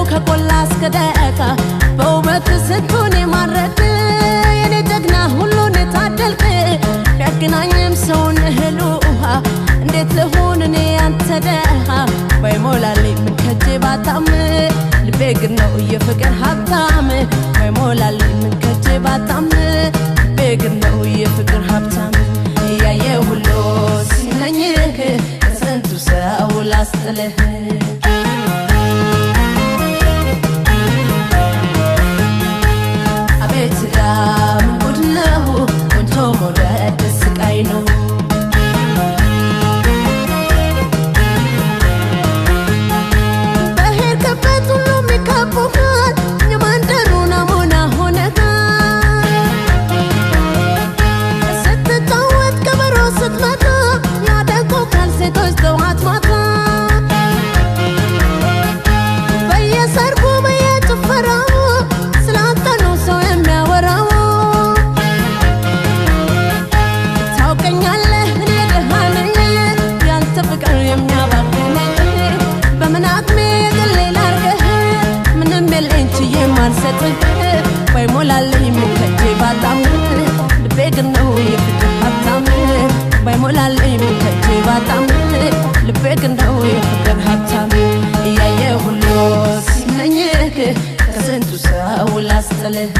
ከቆላ እስከ ደቃ በውበት ስንቱን የማረክ የኔ ጀግና ሁሉን የታደልክ ቢያገናኝም ሰውን እህል ውሃ እንዴት ልሁን እኔ ያንተ ደሃ ባይሞላልኝ ምን ከጄ ባጣም ልቤ ግን ነው የፍቅር ሀብታም ባይሞላልኝ ምን ከጄ ባጣም ልቤ ግን ነው የፍቅር ሀብታም እያየ ሁሉ ሲመኝህ ከስንቱ ሰው ላስጥልህ አቤት ዳም ጉድ ነው ወንቶ መውደድ ስቃይ ነው በሄድክበት ሁሉም ይከቡሃል የመንደሩ ናሙና ሆነሃል ስትጫወት ከበሮ ስትመታ ያደንቁሃል ሴቶች ጠዋት ማታ በየሰርጉ በየጭፈራው ስላንተ ነው ሰው የሚያወራው ታውቀኛለህ እኔ ደሃ ነኝ ያንተ ፍቅር የሚያባክነኝ በምን አቅሜ የግሌ ላርገህ ምንም የለኝ ችዬ ማልሰጥህ ባይሞላልኝ ምን ከጄ ባጣም ልቤ ግን ነው የፍቅር ሀብታም ባይሞላልኝ ምን ከጄ ባጣም ልቤ ግን ነው የፍቅር ሀብታም እያየ ሁሉ ሲመኝህ ከስንቱ ሰው ላስጥልህ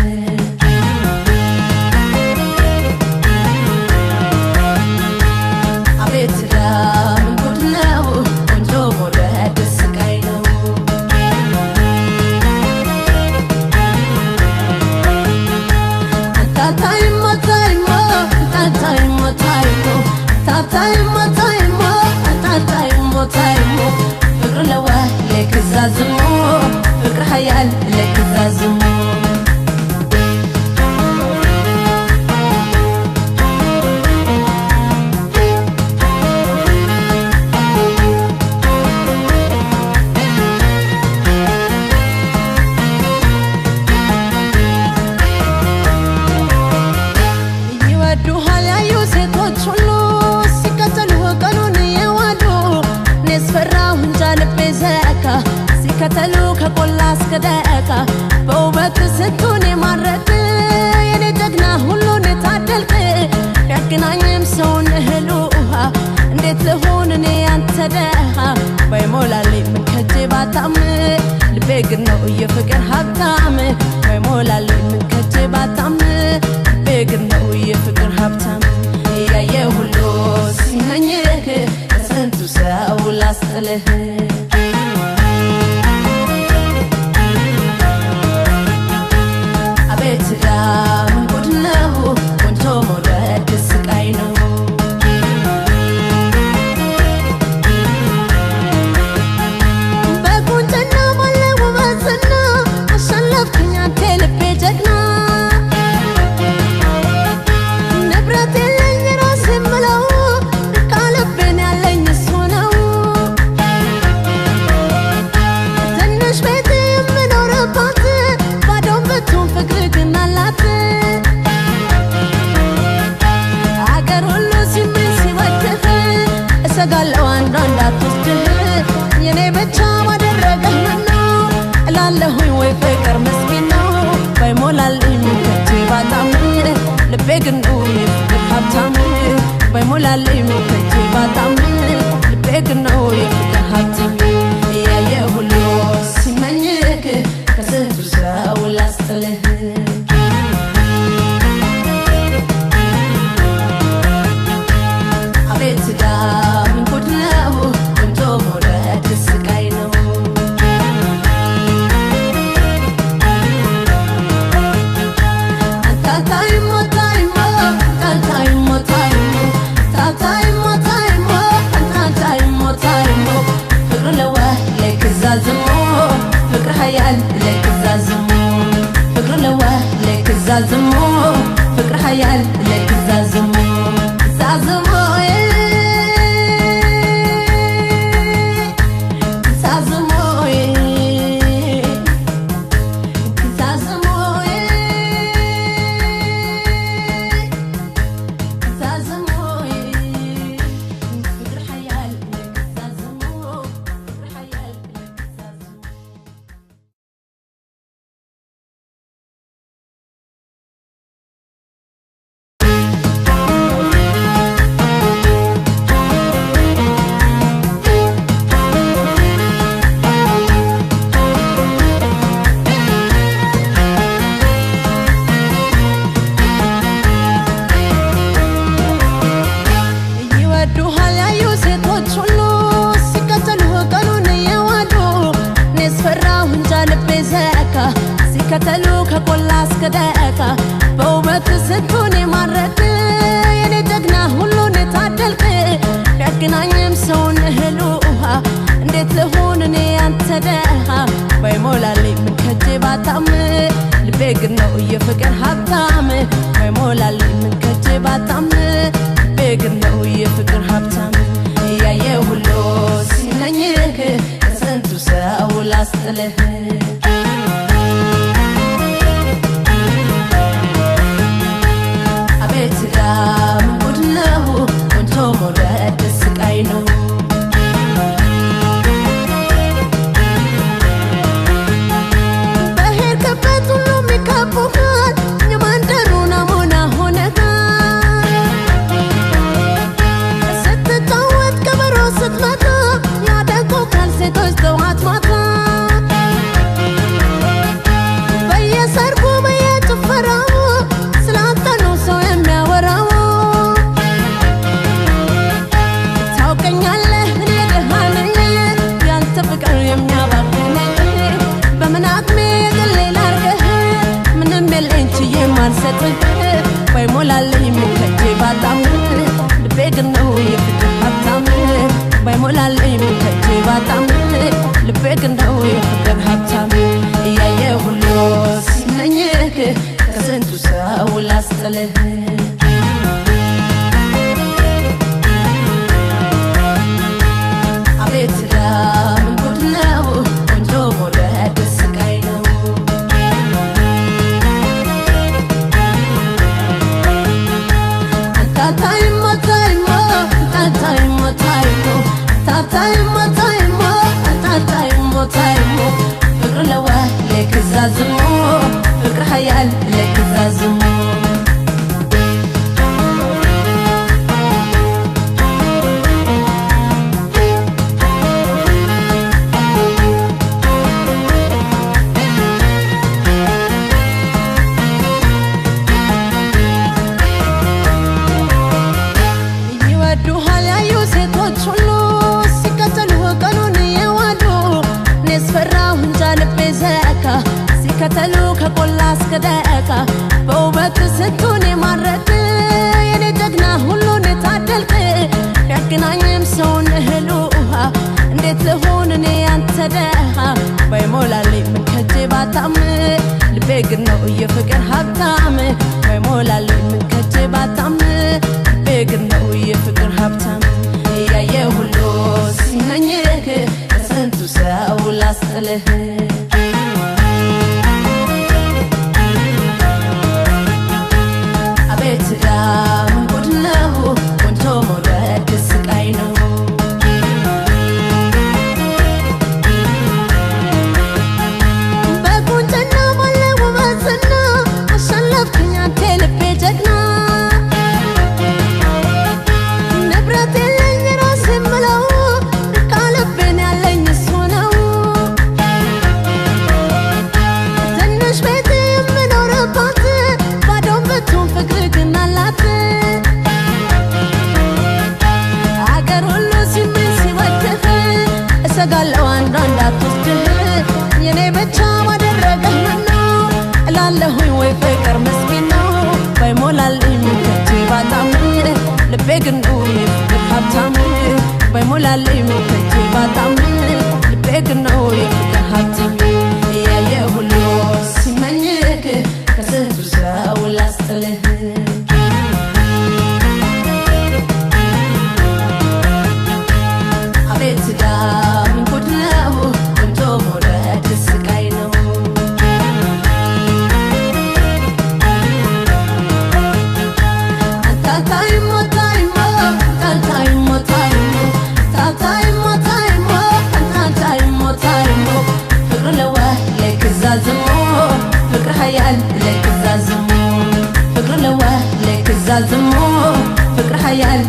አቤት ዳም ጉድ ነው ቆንጆ መውደድ ስቃይ ነው ታታይሞ ታይሞ ታታይሞ ታይሞ ታታይሞ ታይሞ ታታይሞ ታይሞ ፍቅር ለዋ ለክዛዝሞ ፍቅር ሀያል ለክዛዝሞ ይወዱሃል ያዩ ሴቶች ሁሉ ሲከተሉ ቀኑን የዋሉ እኔስ ፈራሁ እንጃ ልቤ ዘካ ሲከተሉ ከቆላ እስከ ደቃ በውበት ስንቱን የማረክ የኔ ጀግና ሁሉን የታደልክ ቢያገናኝም ሰውን እህል ውሃ እንዴት ልሁን እኔ ያንተ ደሃ ባይሞላልኝ ምን ከጄ ባጣም ልቤ ግን ነው የፍቅር ሀብታም ባይሞላልኝ ምን ከጄ ባጣም ልቤ ግን ነው የፍቅር ሀብታም እያየ ሁሉ ሲመኝህ ከስንቱ ሰው ላስጥልህ አቤት ዳም ጉድ ነው ቆንጆ መውደድ ስቃይ ነው በቁንጅና ባለ ውበትና አሸነፍክኝ አንተ ልቤ ጀግና ንብረት የለኝ ራሴ የምለው ቃልቤን ያለኝ እሱ ነው ትንሽ ቤት የምኖርባት ባዶ ብትሆን ፍቅር ግን አላት አገር ሁሉ ሲምኝ ሲወድህ እሰጋለሁ አንዷ እንዳትወስድህ የኔ ብቻ ባደረገህ ምነው እላለሁኝ ወይ ፍቅር ምስኪን ነው ባይሞላልኝ ምን ከጄ ባጣም ልቤ ግን ነው የፍቅር ሀብታም ባይሞላልኝ ምን ከጄ ባጣም ልቤ ግን ነው የፍቅር ሀብታም እያየ ሁሉ ሲመኝህ ከስንቱ ሰው ላስጥልህ አቤት ዳም ጉድ ነው ቆንጆ መውደድ ስቃይ ነው ታታይሞ ታይሞ ታታይሞ ታይሞ ታታይሞ ታይሞ ታታይሞ ታይሞ ፍቅር ለዋ ለክዛዝሞ ፍቅር ሀያል ለክዛዝሞ ፍቅር ለዋ ለክዛዝሞ ፍቅር ሀያል ለክዛዝሞ ልቤ ዘካ ሲከተሉ ከቆላ እስከ ደካ በውበት ስንቱን የማረክ የኔ ጀግና ሁሉን የታደልክ ያገናኝም ሰውን እህል ውሃ እንዴት ልሁን እኔ ያንተ ደሃ ባይሞላልኝ ምን ከጄ ባጣም ልቤ ግን ነው የፍቅር ሀብታም ባይሞላልኝ ምን ከጄ ባጣም ልቤ ግን ነው የፍቅር ሀብታም ያየ ሁሉ ሲመኝህ ከስንቱ ሰው ላስጥልህ አቤት ዳም ጉድ ነው ወንቶ መውረድ ስቃይ ነው በሄድክበት ሁሉ የሚከቡሃል የመንደሩ ናሙና ሆነሃል ስትጫወት ከበሮ ስትመታ ያደንቁሃል ሴቶች ጠዋት ማታ በየሰርጉ በየጭፈራው ስላንተ ነው ሰው የሚያወራው ታውቀኛለህ እኔ ደሃ ነኝ ያንተ ፍቅር የሚያባክነኝ በምን አቅሜ የግሌ ላርገህ ምንም የለኝ ችዬ ማልሰጥህ ባይሞላልኝ ምን ከጄ ባጣም ልቤ ግን ነው የፍቅር ሀብታም ባይሞላልኝ ምን ከጄ ባጣም ልቤ ግን ነው የፍቅር ሀብታም እያየ ሁሉ ሲመኝህ ከስንቱ ሰው ላስጥልህ አቤት ዳም ጉድ ነው ቆንጆ መውደድ ስቃይ ነው ታታይሞ ታይሞ ታታይሞ ታይሞ ታታይሞ ታይሞ ታታይሞ ታይሞ ፍቅር ለዋ ለክዛዝሞ ፍቅር ሀያል ለክዛዝሞ ይወዱሃል ያዩ ሴቶች ሁሉ ሲከተሉ ቀኑን የዋሉ እኔስ ፈራሁ እንጃ ልቤ ዘካ ሲከተሉ ከቆላ እስከ ደካ በውበት ስንቱን የማረክ የኔ ጀግና ሁሉን የታደልክ ያገናኝም ሰውን እህል ውሃ እንዴት ልሁን እኔ ያንተ ደሃ ባይሞላልኝ ምን ከጄ ባጣም ልቤ ግን ነው የፍቅር ሀብታም ባይሞላልኝ ምን ከጄ ባጣም ልቤ ግን ነው የፍቅር ሀብታም ያየ ሁሉ ሲመኝህ ከስንቱ ሰው ላስጥልህ አቤት ዳም ጉድ ነው ቆንጆ መውደድ ስቃይ ነው በቁንጅና ባለ ውበትና አሸነፍክኝ አንተ ልቤ ጀግና ንብረት የለኝ ራሴ የምለው ቃልቤን ያለኝ እሱ ነው ትንሽ ቤት የምኖርባት ባዶ ብትሆን ፍቅር ግን አላት አገር ሁሉ ሲመኝ ሲወድህ እሰጋለሁ አንዷ እንዳትወስድህ የኔ ብቻ ባደረገህ ምነው እላለሁኝ ወይ ፍቅር ምስኪን ነው ባይሞላልኝ ምን ከጄ ባጣም ልቤ ግን ነው የፍቅር ሀብታም ባይሞላልኝ ምን ከጄ ባጣም ልቤ ግን ነው የፍቅር ሀብታም ያየ ሁሉ ሲመኝህ ከስንቱ ሰው ላስጥልህ አቤት ዳም ጉድ ነው ቆንጆ መውደድ ስቃይ ነው ታታይሞ ታይሞ ታታይሞ ታይሞ ታታይሞ ታይሞ ታታይሞ ታይሞ ፍቅር ለዋ ለክዛዝሞ ፍቅር ሀያል ለክዛዝሞ ፍቅር ለዋ ለክዛዝሞ ፍቅር ሀያል